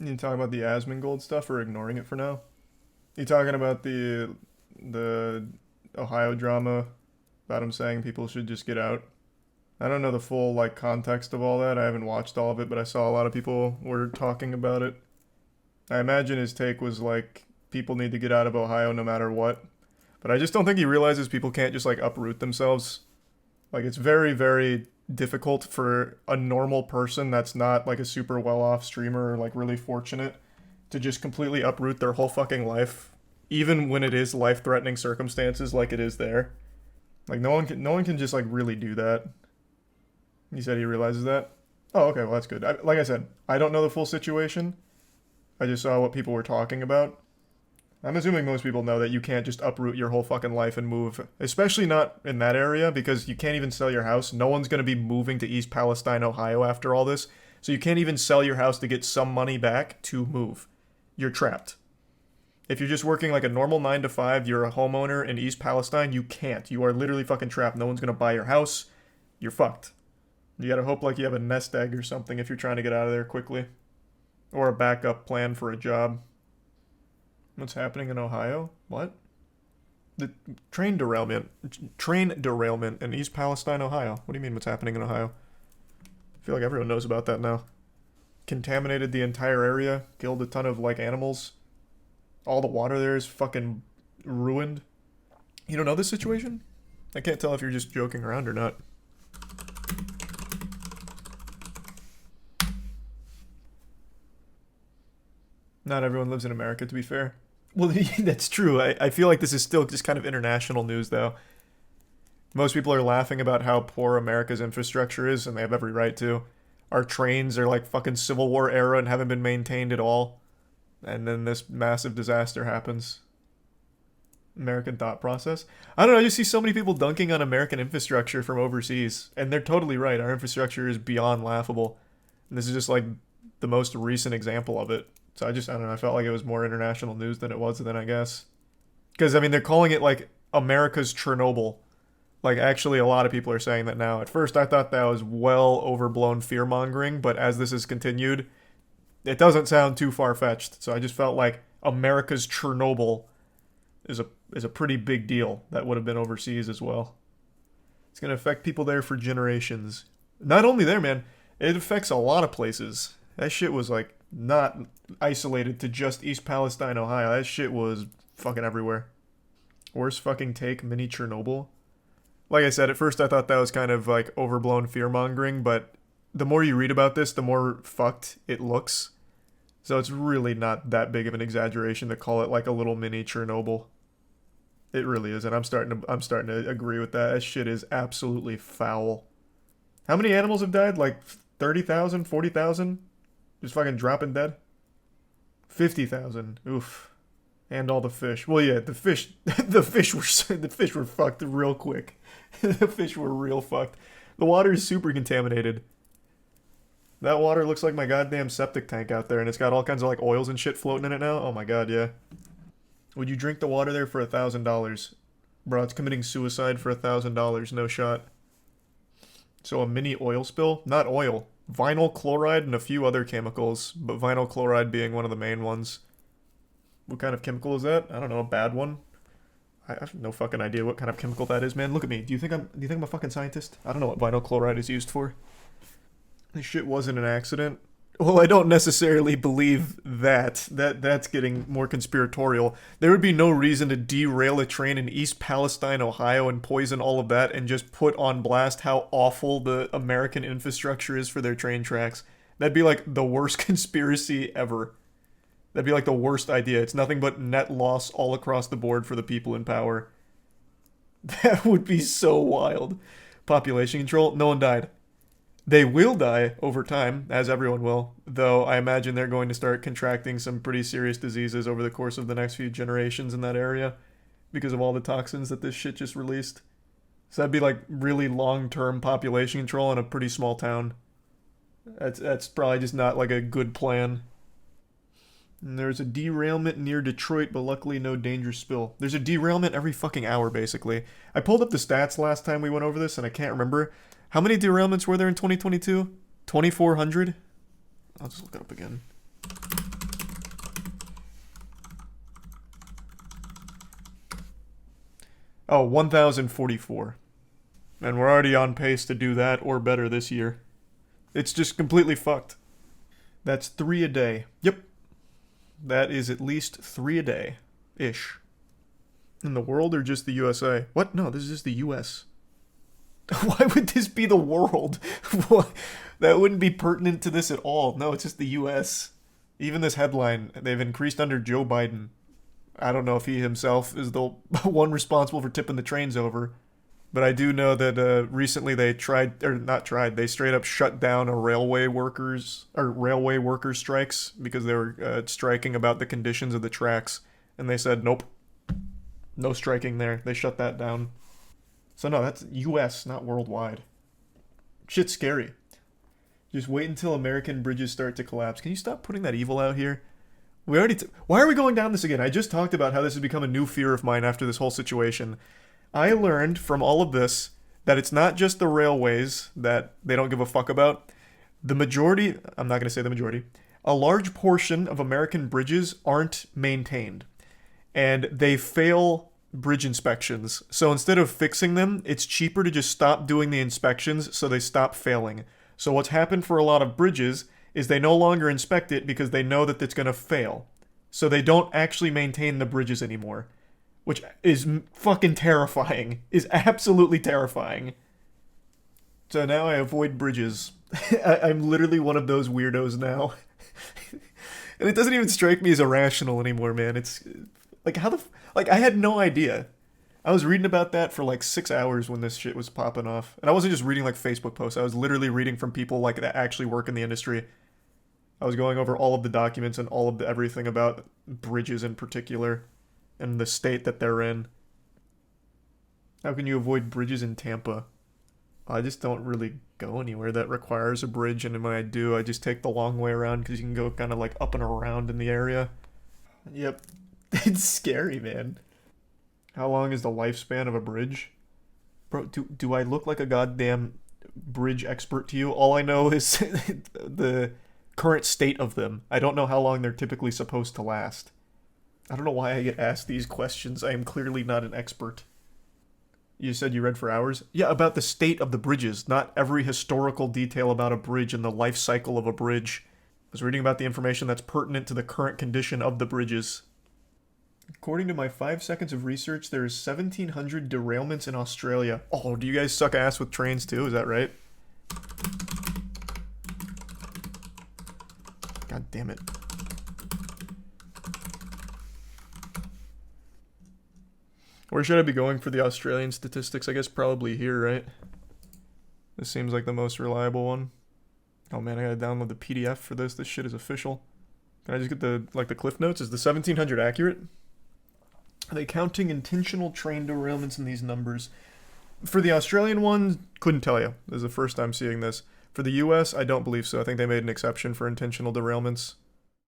You talking about the Asmongold stuff or ignoring it for now? You talking about the Ohio drama about him saying people should just get out? I don't know the full like context of all that. I haven't watched all of it, but I saw a lot of people were talking about it. I imagine his take was like people need to get out of Ohio no matter what. But I just don't think he realizes people can't just like uproot themselves. Like it's very, very difficult for a normal person that's not like a super well-off streamer or like really fortunate to just completely uproot their whole fucking life, even when it is life-threatening circumstances like it is there. Like no one can just like really do that. He said he realizes that. Oh, okay, well that's good. Like I said, I don't know the full situation. I just saw what people were talking about. I'm assuming most people know that you can't just uproot your whole fucking life and move, especially not in that area because you can't even sell your house. No one's going to be moving to East Palestine, Ohio after all this. So you can't even sell your house to get some money back to move. You're trapped. If you're just working like a normal 9 to 5, you're a homeowner in East Palestine, you can't. You are literally fucking trapped. No one's going to buy your house. You're fucked. You got to hope like you have a nest egg or something if you're trying to get out of there quickly. Or a backup plan for a job. What's happening in Ohio? What? The train derailment. Train derailment in East Palestine, Ohio. What do you mean what's happening in Ohio? I feel like everyone knows about that now. Contaminated the entire area. Killed a ton of, like, animals. All the water there is fucking ruined. You don't know this situation? I can't tell if you're just joking around or not. Not everyone lives in America, to be fair. Well, that's true. I feel like this is still just kind of international news, though. Most people are laughing about how poor America's infrastructure is, and they have every right to. Our trains are like fucking Civil War era and haven't been maintained at all. And then this massive disaster happens. American thought process. I don't know, I just see so many people dunking on American infrastructure from overseas. And they're totally right. Our infrastructure is beyond laughable. And this is just like the most recent example of it. So I don't know, I felt like it was more international news than it was then, I guess. Because, I mean, they're calling it, like, America's Chernobyl. Like, actually, a lot of people are saying that now. At first, I thought that was well overblown fear-mongering, but as this has continued, it doesn't sound too far-fetched. So I just felt like America's Chernobyl is a pretty big deal that would have been overseas as well. It's going to affect people there for generations. Not only there, man, it affects a lot of places. That shit was, like, not isolated to just East Palestine, Ohio. That shit was fucking everywhere. Worst fucking take, mini Chernobyl. Like I said, at first I thought that was kind of like overblown fear-mongering, but the more you read about this, the more fucked it looks. So it's really not that big of an exaggeration to call it like a little mini Chernobyl. It really is, and I'm starting to agree with that. That shit is absolutely foul. How many animals have died? Like 30,000, 40,000? Just fucking dropping dead? 50,000. Oof. And all the fish. Well, yeah, the fish the fish were fucked real quick. The fish were real fucked. The water is super contaminated. That water looks like my goddamn septic tank out there, and it's got all kinds of like oils and shit floating in it now. Oh my god, yeah. Would you drink the water there for $1,000? Bro, it's committing suicide for $1,000, no shot. So a mini oil spill? Not oil. Vinyl chloride and a few other chemicals, but vinyl chloride being one of the main ones. What kind of chemical is that? I don't know, a bad one? I have no fucking idea what kind of chemical that is, man. Look at me. Do you think I'm a fucking scientist? I don't know what vinyl chloride is used for. This shit wasn't an accident. Well, I don't necessarily believe that. That's getting more conspiratorial. There would be no reason to derail a train in East Palestine, Ohio, and poison all of that and just put on blast how awful the American infrastructure is for their train tracks. That'd be like the worst conspiracy ever. That'd be like the worst idea. It's nothing but net loss all across the board for the people in power. That would be so wild. Population control? No one died. They will die over time, as everyone will, though I imagine they're going to start contracting some pretty serious diseases over the course of the next few generations in that area because of all the toxins that this shit just released. So that'd be like really long-term population control in a pretty small town. That's probably just not like a good plan. And there's a derailment near Detroit, but luckily no dangerous spill. There's a derailment every fucking hour, basically. I pulled up the stats last time we went over this, and I can't remember. How many derailments were there in 2022? 2,400? I'll just look it up again. Oh, 1,044. And we're already on pace to do that or better this year. It's just completely fucked. That's 3 a day. Yep. That is at least 3 a day. Ish. In the world or just the USA? What? No, this is just the US. Why would this be the world? That wouldn't be pertinent to this at all. No, it's just the US. Even this headline, they've increased under Joe Biden. I don't know if he himself is the one responsible for tipping the trains over. But I do know that recently they they straight up shut down a railway workers strikes because they were striking about the conditions of the tracks. And they said, nope, no striking there. They shut that down. So no, that's US, not worldwide. Shit's scary. Just wait until American bridges start to collapse. Can you stop putting that evil out here? Why are we going down this again? I just talked about how this has become a new fear of mine after this whole situation. I learned from all of this that it's not just the railways that they don't give a fuck about. The majority, I'm not going to say the majority, a large portion of American bridges aren't maintained. And they fail bridge inspections. So instead of fixing them, it's cheaper to just stop doing the inspections so they stop failing. So what's happened for a lot of bridges is they no longer inspect it because they know that it's going to fail. So they don't actually maintain the bridges anymore. Which is fucking terrifying. Is absolutely terrifying. So now I avoid bridges. I'm literally one of those weirdos now. And it doesn't even strike me as irrational anymore, man. It's like I had no idea. I was reading about that for like 6 hours when this shit was popping off. And I wasn't just reading like Facebook posts. I was literally reading from people like that actually work in the industry. I was going over all of the documents and all of everything about bridges in particular. And the state that they're in. How can you avoid bridges in Tampa? I just don't really go anywhere that requires a bridge, and when I do, I just take the long way around because you can go kind of like up and around in the area. Yep. It's scary, man. How long is the lifespan of a bridge? Bro, do I look like a goddamn bridge expert to you? All I know is the current state of them. I don't know how long they're typically supposed to last. I don't know why I get asked these questions. I am clearly not an expert. You said you read for hours? Yeah, about the state of the bridges, not every historical detail about a bridge and the life cycle of a bridge. I was reading about the information that's pertinent to the current condition of the bridges. According to my 5 seconds of research, there is 1,700 derailments in Australia. Oh, do you guys suck ass with trains too? Is that right? God damn it. Where should I be going for the Australian statistics? I guess probably here, right? This seems like the most reliable one. Oh man, I gotta download the PDF for this. This shit is official. Can I just get the cliff notes? Is the 1,700 accurate? Are they counting intentional train derailments in these numbers? For the Australian one, couldn't tell you. This is the first time seeing this. For the US, I don't believe so. I think they made an exception for intentional derailments.